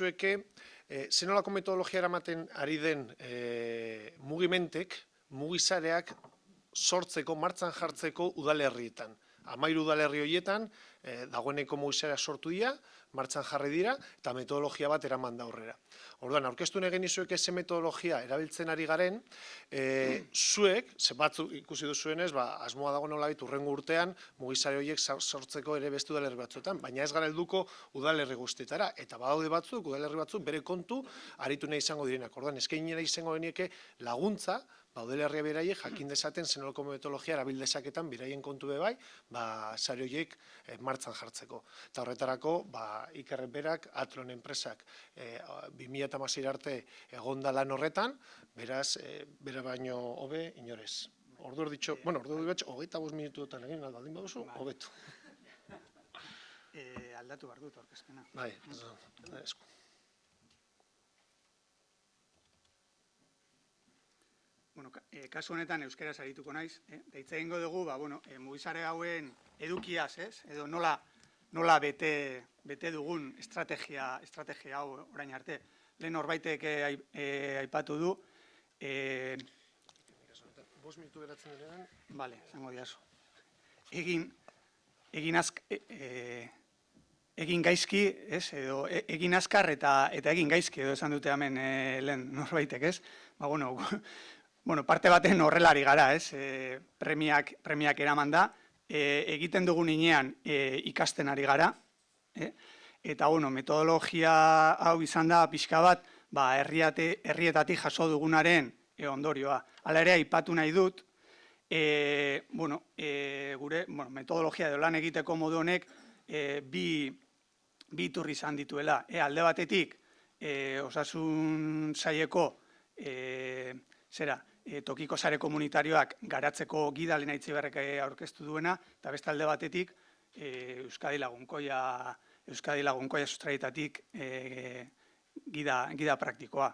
genizueke, zenolako metodologia eramaten ari den mugimentek, mugisareak sortzeko, martxan jartzeko udalerrietan. 13 udalerri horietan, dagoeneko mugisareak sortu dira, martxan jarri dira, eta metodologia bat eraman da aurrera. Orduan, aurkeztu nahi genizueke ze metodologia erabiltzen ari garen, zuek, ze batzuk ikusi duzuenez, asmoa dago nolabait hurrengo urtean mugisare horiek sortzeko ere beste udalerri batzuetan, baina ez gara helduko udalerri guztietara, eta badaude batzuk, udalerri batzuk bere kontu aritu nahi izango direnak. Orduan, eskainera izango genieke laguntza, udalerria beraiek jakin dezaten zenolako metodologia erabil dezaketan beraien kontu bai, sare horiek martxan jartzeko. Eta horretarako, Iker berak, Atlon enpresak 2016 arte egonda lan horretan, beraz, bera baino hobe inorez. Ordu erditxo, ordu erditxo, 25 minutuetan egin aldaldin baduzu, hobetu. Aldatu behar dut aurkezpena. Bai, esku. Kasu honetan euskaraz arituko naiz, deitza egingo dugu, mugisare hauen edukiaz, edo nola bete dugun estrategia hau orain arte. Lehen horbaitek aipatu du. 5 minutu beratzen direan. Bale, zango diazu. Egin gaizki, edo egin azkar eta egin gaizki, edo esan dute hemen lehen norbaitek, ez? Parte baten horrelari gara, premiak eraman da, egiten dugun inean ikasten ari gara, eta metodologia hau izan da pixka bat, herrietatik jaso dugunaren ondorioa. Hala ere, aipatu nahi dut, gure metodologia edo lan egiteko modu honek bi iturri izan dituela. Alde batetik, osasun saileko tokiko sare komunitarioak garatzeko gida Lehen Aitziberrek aurkeztu duena, eta beste alde batetik Euskadi Lagunkoia sustraietatik gida praktikoa.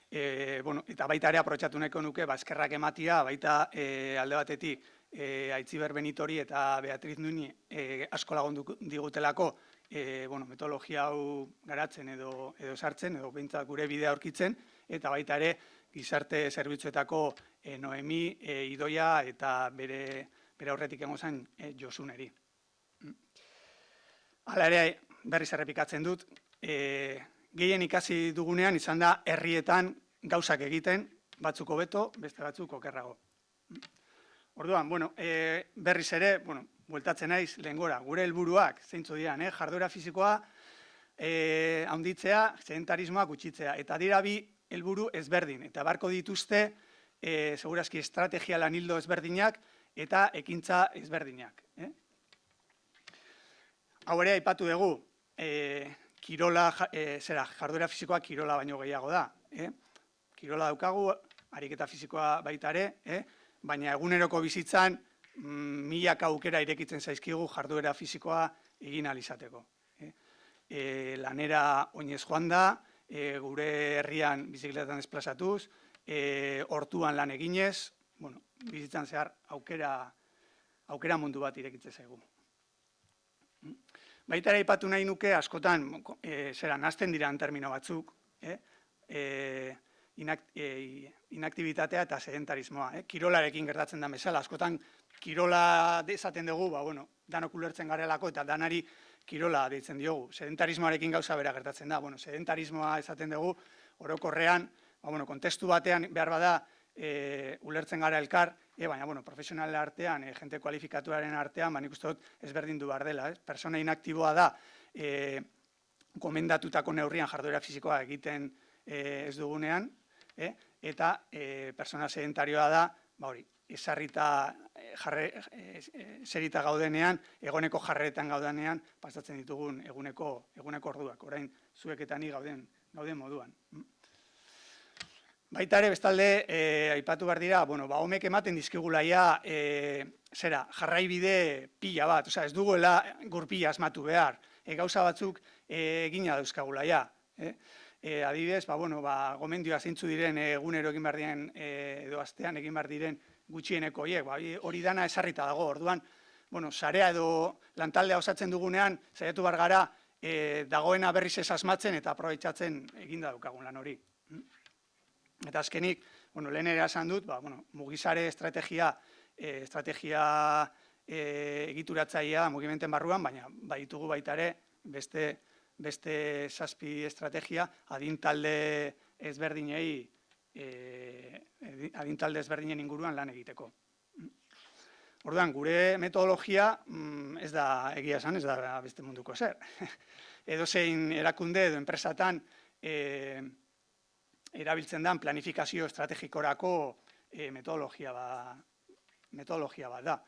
Eta baita ere aprobetxatu nahiko nuke, eskerrak ematia, baita alde batetik Aitziber Benitori eta Beatriz Nuni asko lagundu digutelako metodologia hau garatzen edo sartzen, edo behintzat gure bidea aurkitzen, eta baita ere gizarte zerbitzuetako Noemi, Idoia eta bere aurretik egon zen Josuneri. Hala ere, berriz errepikatzen dut, gehien ikasi dugunean izan da herrietan gauzak egiten, batzuk hobeto, beste batzuk okerrago. Orduan, berriz ere, bueltatzen naiz lehengora, gure helburuak zeintzu diran, jarduera fisikoa handitzea, sedentarismoa gutxitzea, eta dira bi helburu ezberdin, eta barko dituzte, segurazki estrategia lan ildo ezberdinak, eta ekintza ezberdinak. Hau ere, aipatu dugu, jarduera fisikoa kirola baino gehiago da. Kirola daukagu, ariketa fisikoa baita ere, baina eguneroko bizitzan milaka aukera irekitzen zaizkigu jarduera fisikoa egin ahal izateko. Lanera oinez joan da, gure herrian bizikletan desplazatuz, hortuan lan eginez, bizitzan zehar aukera mundu bat irekitzen zaigu. Baita ere aipatu nahi nuke askotan, nazten diran termino batzuk, inaktibitatea eta sedentarismoa. Kirolarekin gertatzen da bezala, askotan kirola esaten dugu, danok ulertzen garelako eta danari kirola deitzen diogu. Sedentarismoarekin gauza bera gertatzen da. Sedentarismoa esaten dugu, orokorrean, kontestu batean behar bada ulertzen gara elkar, baina profesionalen artean, jente kualifikatuaren artean, nik uste dut ezberdin du behar dela. Persona inaktiboa da, gomendatutako neurrian jarduera fisikoa egiten ez dugunean, eta persona sedentarioa da, eserita gaudenean, egoneko jarreretan gaudenean, pasatzen ditugun eguneko orduak, orain zuek eta ni gauden moduan. Baita ere, bestalde, aipatu behar dira, homek ematen dizkigulaia jarraibide pila bat, ez duguela gurpila asmatu behar, gauza batzuk egina dauzkagulaia. Adibidez, gomendioa zeintzu diren egunero egin behar diren, edo astean egin behar diren gutxieneko horiek, hori dana esarrita dago, orduan, sarea edo lantaldea osatzen dugunean, saiatu behar gara, dagoena berriz ez asmatzen eta aprobetxatzen eginda daukagun lan hori. Eta azkenik, lehen ere esan dut, mugizare estrategia egituratzailea mugimenten barruan, baina baditugu baita ere beste 7 estrategia adintalde ezberdinen inguruan lan egiteko. Orduan, gure metodologia ez da egia esan, ez da beste munduko zer. Edozein erakunde edo enpresatan erabiltzen den planifikazio estrategikorako metodologia bat da.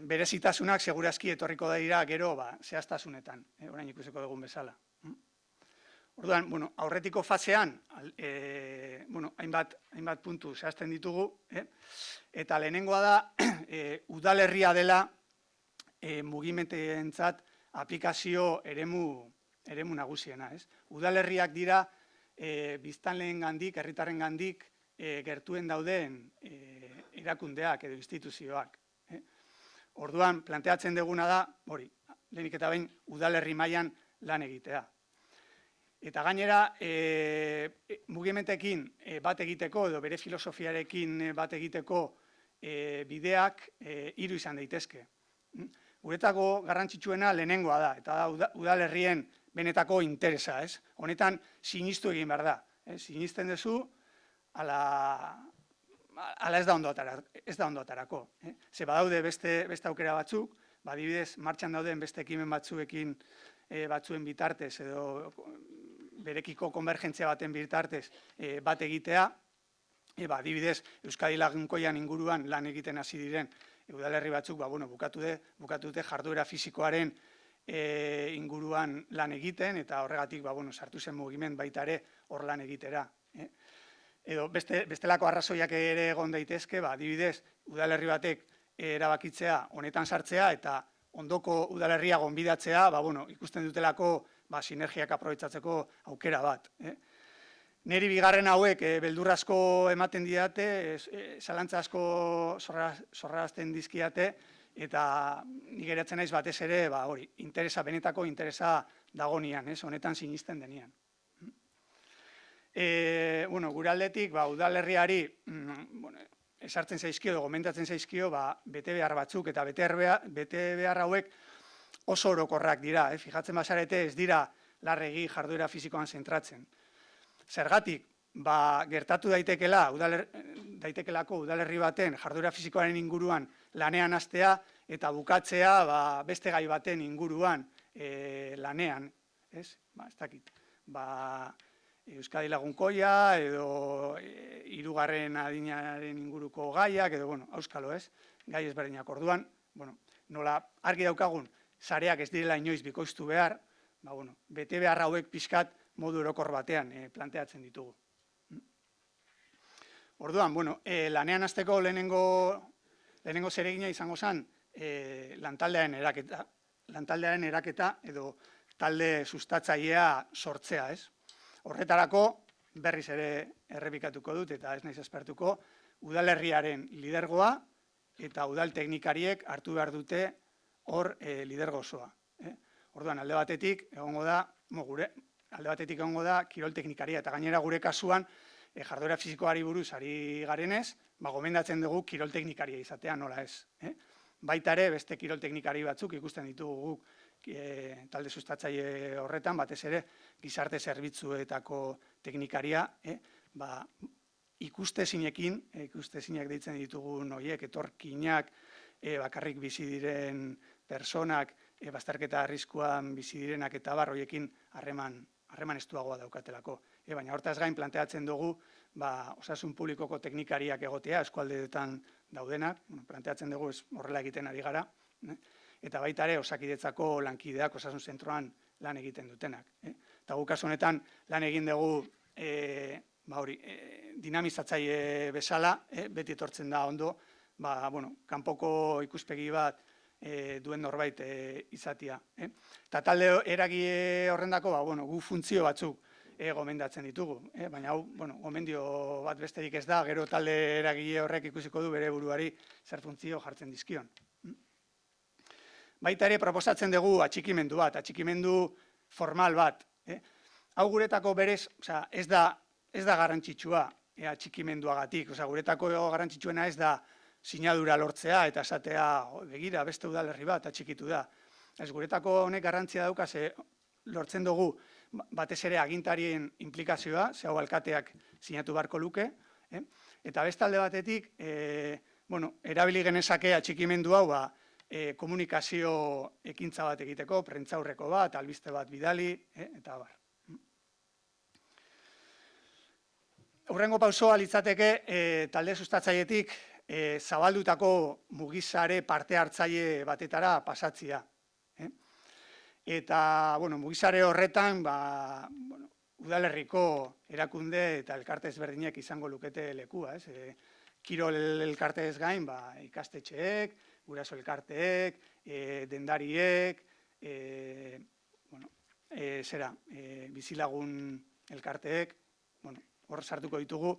Berezitasunak segurazki etorriko da dira gero zehaztasunetan, orain ikusiko dugun bezala. Orduan, aurretiko fasean, hainbat puntu zehazten ditugu, eta lehenengoa da, udalerria dela mugimendentzat aplikazio eremu nagusiena. Udalerriak dira biztanleengandik, herritarrengandik gertuen dauden erakundeak edo instituzioak. Orduan, planteatzen duguna da, lehenik eta behin, udalerri mailan lan egitea. Eta gainera, mugimentekin bat egiteko edo bere filosofiarekin bat egiteko bideak 3 izan daitezke. Guretako garrantzitsuena lehenengoa da, eta da udalerrien benetako interesa, ez? Honetan, sinistu egin behar da. Sinisten duzu, ala ez da ondo atarako. Ze badaude beste aukera batzuk, adibidez, martxan dauden beste ekimen batzuen bitartez edo berekiko konvergentzia baten bitartez bat egitea, adibidez, Euskadi Lagunkoian inguruan lan egiten hasi diren udalerri batzuk, bukatu dute jarduera fisikoaren inguruan lan egiten, eta horregatik sartu zen mugiment baita ere hor lan egitera. Edo bestelako arrazoiak ere egon daitezke, adibidez, udalerri batek erabakitzea honetan sartzea eta ondoko udalerria gonbidatzea, ikusten dutelako sinergiak aprobetxatzeko aukera bat. Neri bigarren hauek beldur asko ematen didate, zalantza asko sorrarazten dizkiate, eta nik geratzen naiz batez ere, benetako interesa dagonean, honetan sinisten denean. Gure aldetik, udalerriari esartzen zaizkio, gomendatzen zaizkio, bete behar batzuk, eta bete behar hauek oso orokorrak dira. Fijatzen bazarete ez dira larregi jarduera fisikoan zentratzen. Zergatik, gertatu daitekelako udalerri baten jarduera fisikoaren inguruan lanean hastea, eta bukatzea beste gai baten inguruan lanean. Ez dakit. Euskadi Lagunkoia, edo 3. adinaren inguruko gaiak, edo, auskalo ez, gai ezberdinak. Orduan, nola argi daukagun, sareak ez direla inoiz bikoiztu behar, bete behar hauek pixkat modu orokor batean planteatzen ditugu. Orduan, lanean hasteko lehenengo zeregina izango zen lantaldearen eraketa edo talde sustatzailea sortzea, ez? Horretarako, berriz ere errepikatuko dut eta ez naiz espertuko, udalerriaren lidergoa eta udal teknikariek hartu behar dute hor lidergo osoa. Orduan, alde batetik egongo da kirol teknikaria, eta gainera gure kasuan jarduera fisikoari buruz ari garenez, gomendatzen dugu kirol teknikaria izatea, nola ez. Baita ere, beste kirol teknikari batzuk ikusten ditugu guk talde sustatzaile horretan, batez ere, gizarte zerbitzuetako teknikaria, ikustezinak deitzen ditugun horiek, etorkinak, bakarrik bizi diren personak, bazterketa arriskuan bizi direnak eta horiekin harreman estuagoa daukatelako. Baina hortaz gain planteatzen dugu osasun publikoko teknikariak egotea, eskualdeetan daudenak, planteatzen dugu horrela egiten ari gara, eta baita ere Osakidetzako lankideak osasun zentroan lan egiten dutenak. Eta guk kasu honetan lan egin dugu dinamizatzaile bezala, beti etortzen da ondo, kanpoko ikuspegi bat duen norbait izatea. Eta talde eragile horrendako, gu funtzio batzuk gomendatzen ditugu, baina hau, gomendio bat besterik ez da, gero talde eragile horrek ikusiko du bere buruari zer funtzio jartzen dizkion. Baita ere proposatzen dugu atxikimendu bat, atxikimendu formal bat. Hau guretako berez, ez da garrantzitsua atxikimenduagatik, guretako garrantzitsuena ez da sinadura lortzea eta esatea, begira, beste udalerri bat atxikitu da. Ez guretako honek garrantzia dauka, lortzen dugu batez ere agintarien implikazioa, hau alkateak sinatu beharko luke, eta beste alde batetik, erabili genezake atxikimendu hau, komunikazio ekintza bat egiteko, prentsaurreko bat, albiste bat bidali, eta bar. Hurrengo pausoa litzateke talde sustatzailetik zabaldutako mugizare parte hartzaile batetara pasatzia. Eta, mugizare horretan, udalerriko erakunde eta elkarte ezberdinek izango lukete lekua, kirol elkartez gain, ikastetxeek, guraso elkarteek, dendariek, bizilagun elkarteek, hor sartuko ditugu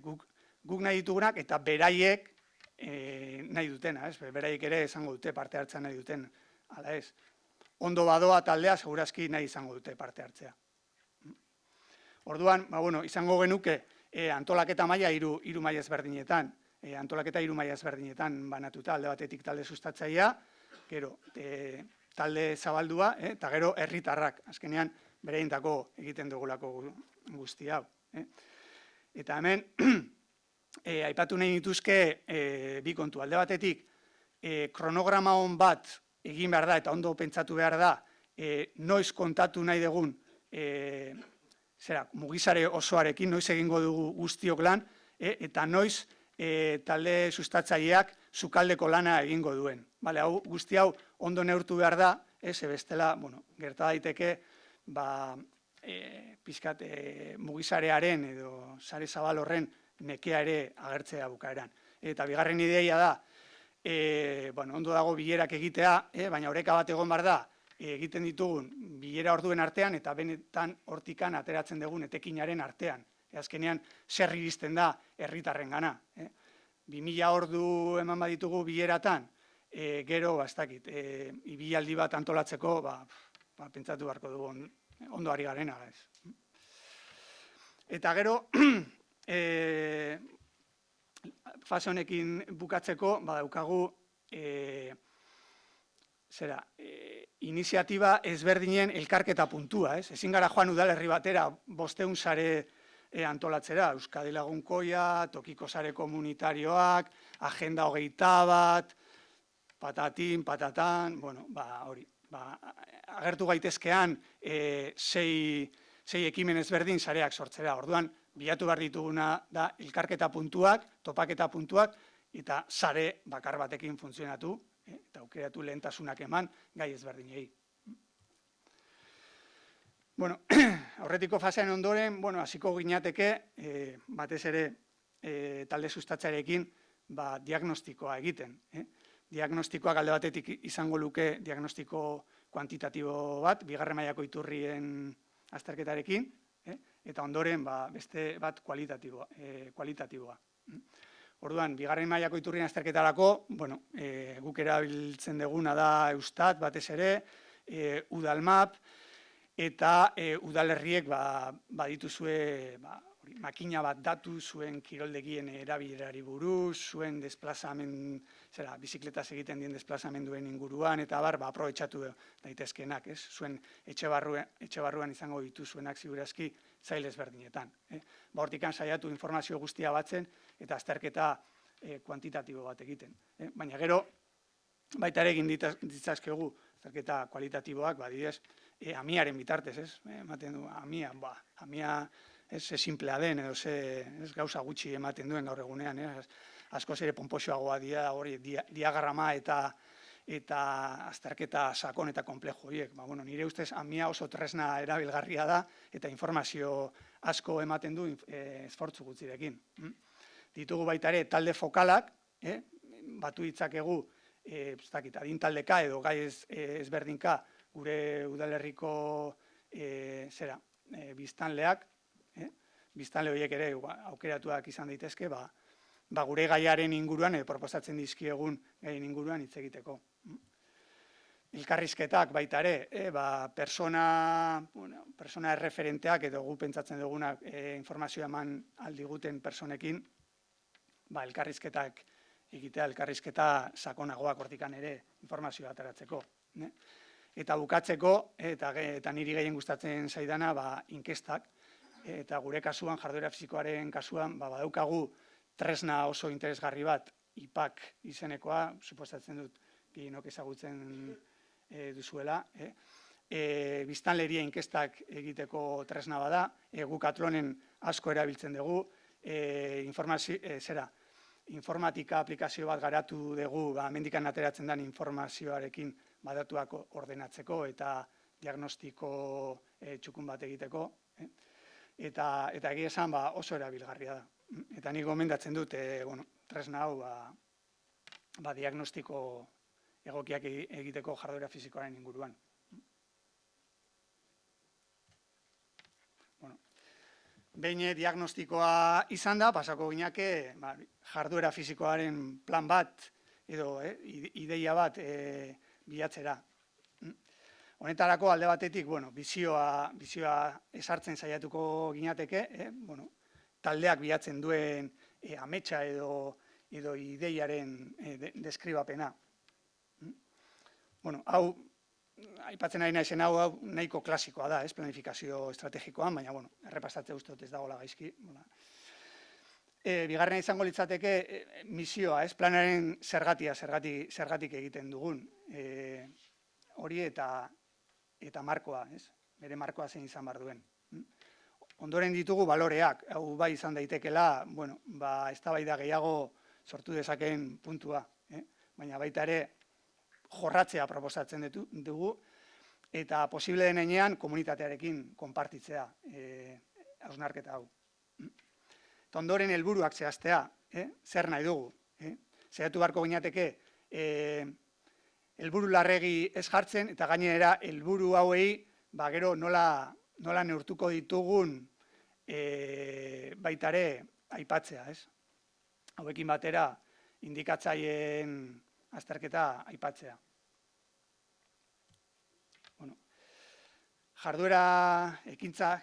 guk nahi ditugunak eta beraiek nahi dutena, beraiek ere izango dute parte hartzea nahi duten, ala ez. Ondo badoa taldea, segurazki nahi izango dute parte hartzea. Orduan, izango genuke antolaketa maila hiru maila ezberdinetan, antolaketa hiru maila ezberdinetan banatuta, alde batetik talde sustatzailea, gero talde zabaldua, eta gero herritarrak, azkenean bereintako egiten dugulako guzti hau. Eta hemen, aipatu nahi dituzke bi kontu, alde batetik, kronograma hon bat egin behar da eta ondo pentsatu behar da, noiz kontatu nahi dugun, mugizare osoarekin, noiz egingo dugu guztiok lan, eta noiz talde sustatzaileak sukaldeko lana egingo duen. Hau guzti hau ondo neurtu behar da, bestela, gerta daiteke, pizkat mugizarearen edo sare zabal horren nekea ere agertzea bukaeran. Eta bigarren ideia da, ondo dago bilerak egitea, baina oreka bat egon behar da, egiten ditugun bilera orduen artean eta benetan hortikan ateratzen dugun etekinaren artean. Azkenean, zer iristen da herritarren gana. 2000 ordu eman baditugu bileratan, gero, bastakit, ibilaldi bat antolatzeko, pentsatu beharko dugu ondo ari garena. Eta gero, fase honekin bukatzeko, badaukagu, iniziatiba ezberdinen elkarketa puntua, ezin gara joan udalerri batera 500 sare antolatzera, Euskadi Lagunkoia, tokiko sare komunitarioak, agenda 21, patatin, patatan, hori, agertu gaitezkean 6 ekimen ezberdin sareak sortzera. Orduan, bilatu behar dituguna da elkarketa puntuak, topaketa puntuak, eta sare bakar batekin funtzionatu, eta aukeratu lehentasunak eman gai ezberdinei. Aurretiko fasean ondoren, hasiko ginateke, batez ere talde sustatzarekin, diagnostikoa egiten. Diagnostikoak alde batetik izango luke diagnostiko kuantitatibo bat, bigarren mailako iturrien azterketarekin, eta ondoren beste bat kualitatiboa. Orduan, bigarren mailako iturrien azterketarako, guk erabiltzen duguna da Eustat, batez ere, Udalmap, eta udalerriek badituzue makina bat datu zuen kiroldegien erabilerari buruz, zuen bizikletaz egiten dien desplazamenduen inguruan, eta aprobetxatu daitezkenak, zuen etxe barruan izango dituzuenak ziurazki zail ezberdinetan. Hortikan saiatu informazio guztia batzen eta azterketa kuantitatibo bat egiten. Baina gero, baita ere egin ditzazkegu azterketa kualitatiboak, adibidez, amiaren bitartez, ematen du, amia ze simplea den, edo ze gauza gutxi ematen duen gaur egunean, askoz ere ponpoxoagoa dira, hori diagrama eta azterketa sakon eta komplejo horiek. Nire ustez, amia oso tresna erabilgarria da, eta informazio asko ematen du esfortzu gutxirekin. Ditugu baita ere talde fokalak, batu ditzakegu, adin taldeka edo gai ezberdinka gure udalerriko biztanleak, biztanle horiek ere aukeratuak izan daitezke, gure gaiaren inguruan, proposatzen dizkiegun gaien inguruan hitz egiteko. elkarrizketak baita ere, persona erreferenteak edo gu pentsatzen dugunak informazioa eman aldiguten personekin, elkarrizketak egitea, elkarrizketa sakonagoak hortikan ere informazioa ateratzeko. Eta bukatzeko, eta niri gehien gustatzen zaidana, inkestak, eta gure kasuan, jarduera fisikoaren kasuan, badaukagu tresna oso interesgarri bat, IPAK izenekoa, suposatzen dut gehienok ezagutzen duzuela, biztanleria inkestak egiteko tresna bada, guk Atlonen asko erabiltzen dugu, informatika aplikazio bat garatu dugu, mendikan ateratzen den informazioarekin datuak ordenatzeko eta diagnostiko txukun bat egiteko. Eta egia esan oso erabilgarria da. Eta nik gomendatzen dut tresna hau diagnostiko egokiak egiteko jarduera fisikoaren inguruan. Behin diagnostikoa izan da, pasako gineke jarduera fisikoaren plan bat edo ideia bat bilatzera. Honetarako alde batetik, bizioa esartzen saiatuko ginateke, taldeak bilatzen duen ametsa edo ideiaren deskribapena. Hau, aipatzen ari naizen hau nahiko klasikoa da, planifikazio estrategikoan, baina, errepasatze uste dut ez dagoela gaizki. Bigarrena izango litzateke misioa, planaren zergatik egiten dugun. Hori eta markoa, bere markoa zein izan behar duen. Ondoren ditugu baloreak, hau bai izan daitekela, eztabaida gehiago sortu dezakeen puntua, baina baita ere jorratzea proposatzen dugu, eta posible denean komunitatearekin konpartitzea hausnarketa hau. Eta ondoren helburuak zehaztea, zer nahi dugu. Zehatu beharko ginateke helburu larregi ez jartzen, eta gainera helburu hauei gero nola neurtuko ditugun baita ere aipatzea. Hauekin batera indikatzaileen azterketa aipatzea. Jarduera ekintzak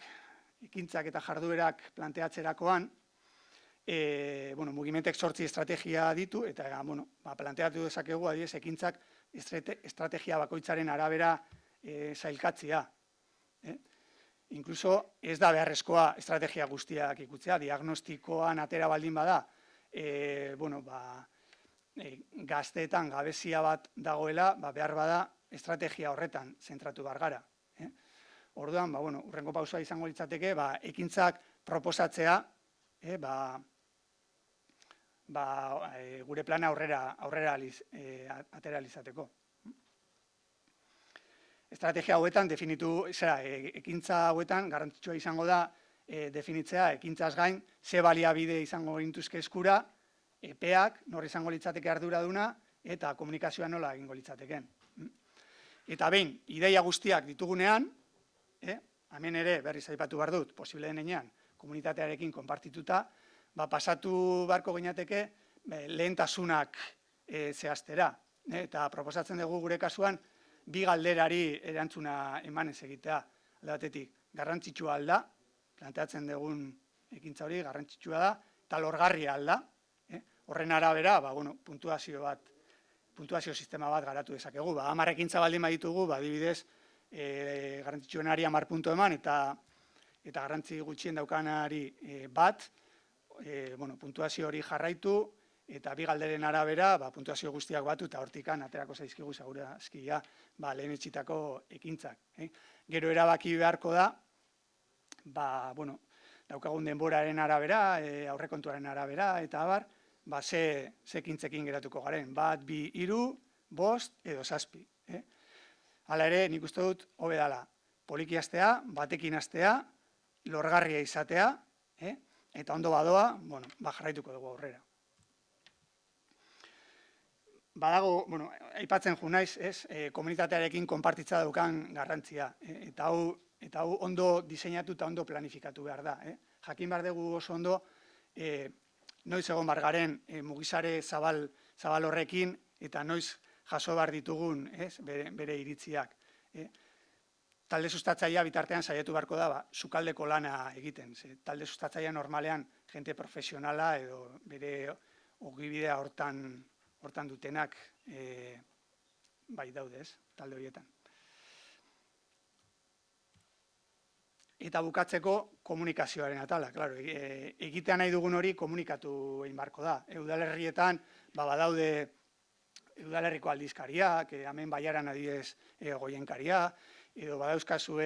eta jarduerak planteatzerakoan, mugimentek 8 estrategia ditu, eta planteatu dezakegu adibidez ekintzak estrategia bakoitzaren arabera sailkatzea. Inkluso ez da beharrezkoa estrategia guztiak ikutzea, diagnostikoan atera baldin bada, gazteetan gabezia bat dagoela, behar bada estrategia horretan zentratu behar gara. Orduan, hurrengo pausoa izango litzateke, ekintzak proposatzea, gure plana aurrera atera izateko. Estrategia hauetan ekintza hauetan garrantzitsua izango da definitzea ekintzaz gain ze baliabide izango gintuzke eskura, epeak, nor izango litzateke arduraduna, eta komunikazioa nola egingo litzateken. Eta behin, ideia guztiak ditugunean, hemen ere berriz aipatu behar dut, posible denean, komunitatearekin konpartituta, pasatu beharko ginateke lehentasunak zehaztera. Eta proposatzen dugu gure kasuan, bi galderari erantzuna emanez egitea. Alde batetik, garrantzitsua alda, planteatzen dugun ekintza hori garrantzitsua da, eta lorgarria alda. Horren arabera, puntuazio sistema bat garatu dezakegu. 10 ekintza baldin baditugu, adibidez, garrantzitsuenari 10 puntu eman, eta garrantzi gutxien daukanari bat, puntuazio hori jarraitu, eta bi galderen arabera, puntuazio guztiak batu, eta hortikan aterako zaizkigu segurazkia lehen etxitako ekintzak. Gero erabaki beharko da, daukagun denboraren arabera, aurrekontuaren arabera, eta abar, ze ekintzekin geratuko garen. 1, 2, 3, 5 edo 7. Hala ere, nik uste dut, hobe dela, poliki hastea, batekin hastea, lorgarria izatea, eta ondo badoa, jarraituko dugu aurrera. Badago, aipatzen ju naiz, komunitatearekin konpartitza daukan garrantzia, eta hau ondo diseinatu eta ondo planifikatu behar da. Jakin behar dugu oso ondo, noiz egon behar garen mugizare zabal horrekin, eta noiz jaso behar ditugun, bere iritziak. Talde sustatzailea bitartean saiatu beharko da, sukaldeko lana egiten. Talde sustatzailea normalean jente profesionala edo bere ogibidea hortan dutenak bai daude, talde horietan. Eta bukatzeko komunikazioaren atala, claro, egitea nahi dugun hori komunikatu egin beharko da. Udalerrietan badaude udalerriko aldizkariak, hemen Baiaran adibidez Goienkaria, edo badauzkazue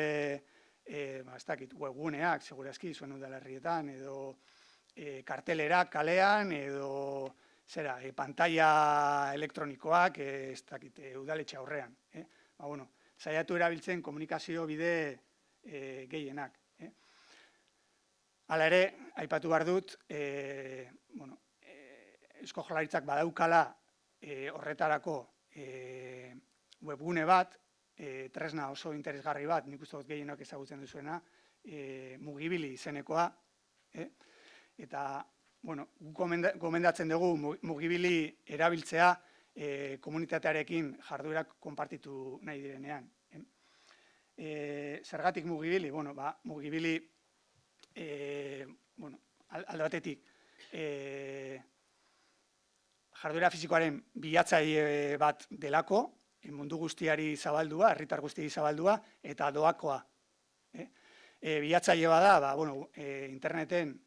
webguneak, segurazki, zuen udalerrietan, edo kartelerak kalean, edo pantalla elektronikoak, udaletxe aurrean. Saiatu erabiltzen komunikazio bide gehienak. Hala ere, aipatu behar dut, Eusko Jaurlaritzak badaukala horretarako webgune bat, tresna oso interesgarri bat, nik uste dut gehienok ezagutzen duzuena, Mugibili izenekoa, eta gomendatzen dugu Mugibili erabiltzea komunitatearekin jarduerak konpartitu nahi direnean. Zergatik Mugibili? Mugibili alde batetik jarduera fisikoaren bilatzaile bat delako, mundu guztiari zabaldua, herritar guztiari zabaldua, eta doakoa. Bilatzaile bada, interneten,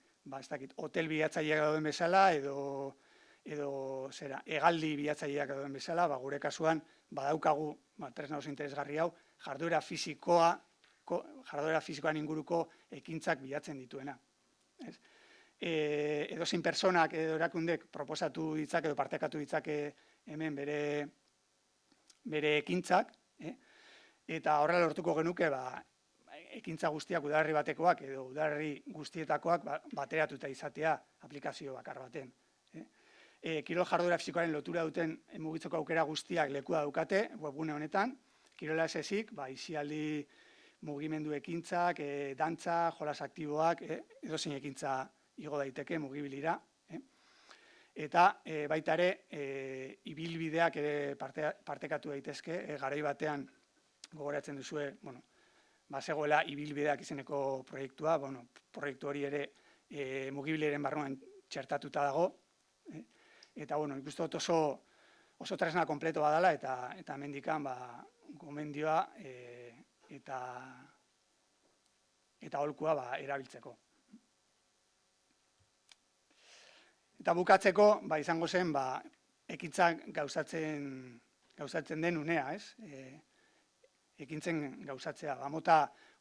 hotel bilatzaileak dauden bezala, edo hegaldi bilatzaileak dauden bezala, gure kasuan, badaukagu, tresna oso interesgarri hau, jarduera fisikoan inguruko ekintzak bilatzen dituena. Edozein personak edo erakundek proposatu ditzake edo partekatu ditzake hemen bere ekintzak, eta horrela lortuko genuke ekintza guztiak udalerri batekoak edo udalerri guztietakoak bateratuta izatea aplikazio bakar baten. Kirol jarduera fisikoaren lotura duten mugitzeko aukera guztiak lekua daukate webgune honetan, kirola ez ezik, isialdi mugimendu ekintzak, dantza, jolas aktiboak, edozein ekintza igo daiteke Mugibilira. Eta baita ere, ibilbideak ere partekatu daitezke, garai batean gogoratzen duzue, bazegoela ibilbideak izeneko proiektua, proiektu hori ere Mugibiliren barruan txertatuta dago, eta nik uste dut oso tresna kompleto badala, eta hemendikan gomendioa eta aholkua erabiltzeko. Eta bukatzeko, izango zen, ekintzak gauzatzen den unea, ekintzen gauzatzea.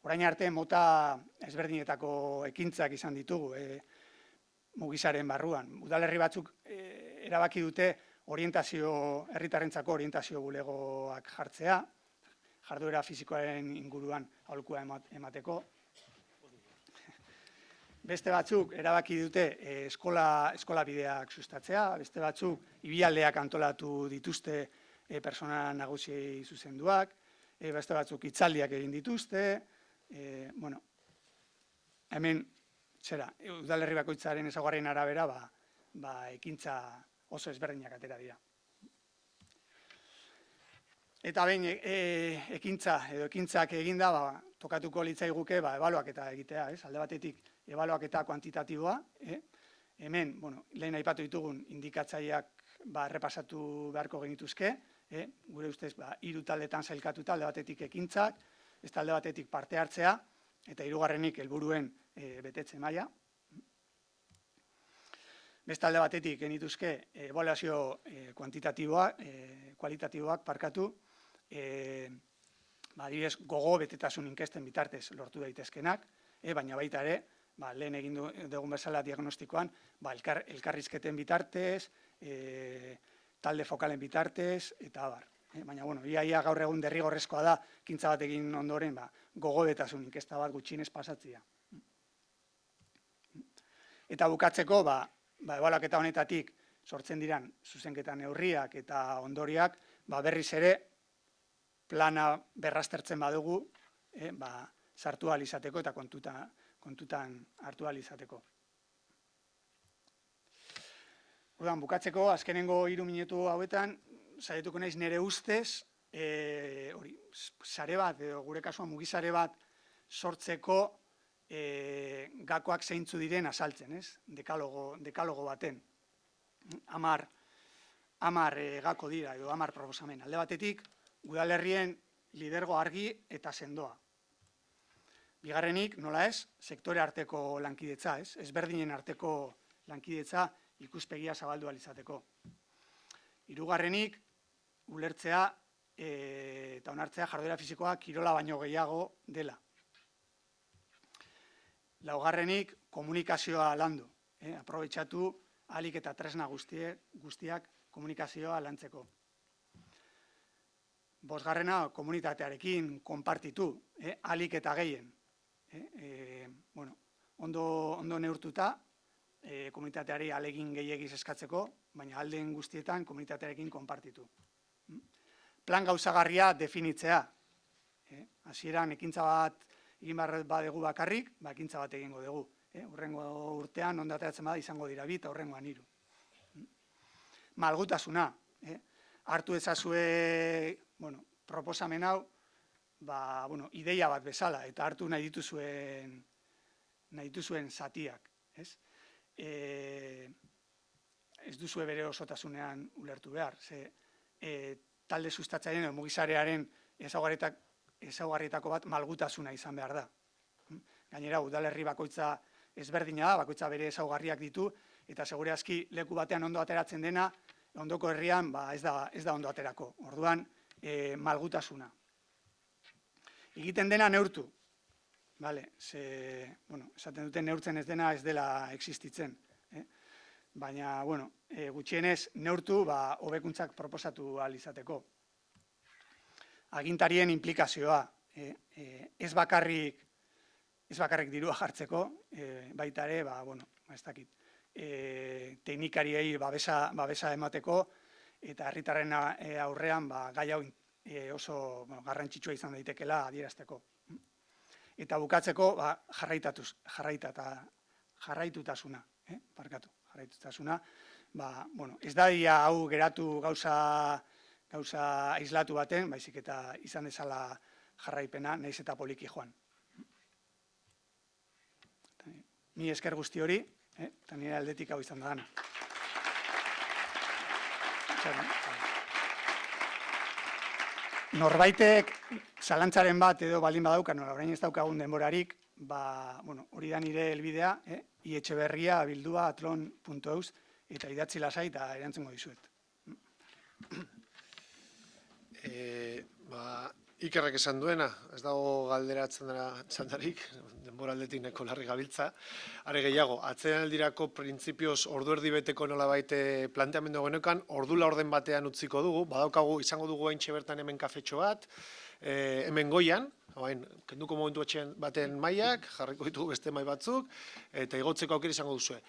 Orain arte, mota ezberdinetako ekintzak izan ditugu mugizaren barruan. Udalerri batzuk erabaki dute herritarrentzako orientazio bulegoak jartzea, jarduera fisikoaren inguruan aholkua emateko. Beste batzuk erabaki dute eskola bideak sustatzea, beste batzuk ibialdeak antolatu dituzte persona nagusiei zuzenduak, beste batzuk hitzaldiak egin dituzte, hemen, udalerri bakoitzaren ezaugarrien arabera, ekintza oso ezberdinak atera dira. Eta behin ekintzak eginda, tokatuko litzaiguke ebaluaketa egitea, alde batetik ebaluaketa kuantitatiboa, hemen, lehen aipatu ditugun indikatzaileak errepasatu beharko genituzke, gure ustez 3 taldetan sailkatuta, alde batetik ekintzak, beste alde batetik parte hartzea, eta hirugarrenik helburuen betetze maila. Beste alde batetik genituzke ebaluazio kualitatiboak parkatu, adibidez gogo betetasun inkesten bitartez lortu daitezkenak, baina baita ere, lehen egin dugun bezala diagnostikoan, elkarrizketen bitartez, talde fokalen bitartez, eta abar. Baina, ia gaur egun derrigorrezkoa da, ekintza bat egin ondoren, gogo betasun inkesta bat gutxienez pasatzea. Eta bukatzeko, ebaluaketa honetatik sortzen diran zuzenketa neurriak eta ondoriak, berriz ere plana berraztertzen badugu, sartu ahal izateko eta kontutan hartu ahal izateko. Bukatzeko, azkenengo 3 minutu hauetan, saietuko naiz nire ustez, hori, sare bat, edo gure kasuan mugizare bat sortzeko gakoak zeintzu diren azaltzen, ez? Dekalogo baten. 10 gako dira, edo 10 proposamen. Alde batetik, udalerrien lidergo argi eta sendoa. Bigarrenik, nola ez, sektore arteko lankidetza, ez? Ezberdinen arteko lankidetza ikuspegia zabaldu ahal izateko. Hirugarrenik, ulertzea eta onartzea jarduera fisikoa kirola baino gehiago dela. Laugarrenik, komunikazioa landu. Aprobetxatu ahalik eta tresna guztiak komunikazioa lantzeko. Bosgarrena, komunitatearekin konpartitu, ahalik eta gehien. Ondo neurtuta, komunitateari ahalegin gehiagiz eskatzeko, baina alden guztietan komunitatearekin konpartitu. Plan gauzagarria definitzea. Hasieran ekintza bat egin behar badegu bakarrik, ekintza bat egingo dugu. Hurrengo urtean, ondo ateratzen bada, izango dira 2 eta hurrengoan 3. Malgutasuna. Hartu ezazue proposamen hau, ideia bat bezala, eta hartu nahi dituzuen zatiak. Ez duzue bere osotasunean ulertu behar. Talde sustatzaileen edo mugisarearen ezaugarrietako bat malgutasuna izan behar da. Gainera, udalerri bakoitza ezberdina da, bakoitza bere ezaugarriak ditu, eta segurazki leku batean ondo ateratzen dena, ondoko herrian ez da ondo aterako. Orduan, malgutasuna. Egiten dena neurtu. Esaten duten neurtzen ez dena ez dela existitzen. Baina, gutxienez neurtu hobekuntzak proposatu ahal izateko. Agintarien implikazioa. Ez bakarrik dirua jartzeko, baita ere, ez dakit, teknikariei babesa emateko, eta herritarren aurrean gai hau oso garrantzitsua izan daitekela adierazteko. Eta bukatzeko jarraitutasuna. Ez dadia hau geratu gauza aislatu baten, baizik eta izan dezala jarraipena, nahiz eta poliki joan. Ni esker guzti hori, eta nire aldetik hau izan da dana. Norbaitek zalantzaren bat edo baldin badaukan, orain ez daukagun denborarik, hori da nire helbidea, ietxeberria@atlon.eus, eta idatzi lasai eta erantzungo dizuet. Ikerrek esan duena, ez dago galderatzen dara txandarik, denbora aldetik neko larri gabiltza. Are gehiago, atsedenaldirako printzipioz ordu erdi beteko nolabait planteamendu genekan, ordu laurden batean utziko dugu, badaukagu izango dugu haintxe bertan hemen kafetxo bat, hemen goian, kenduko momentu baten mailak, jarriko ditugu beste mai batzuk, eta igotzeko aukera izango duzue.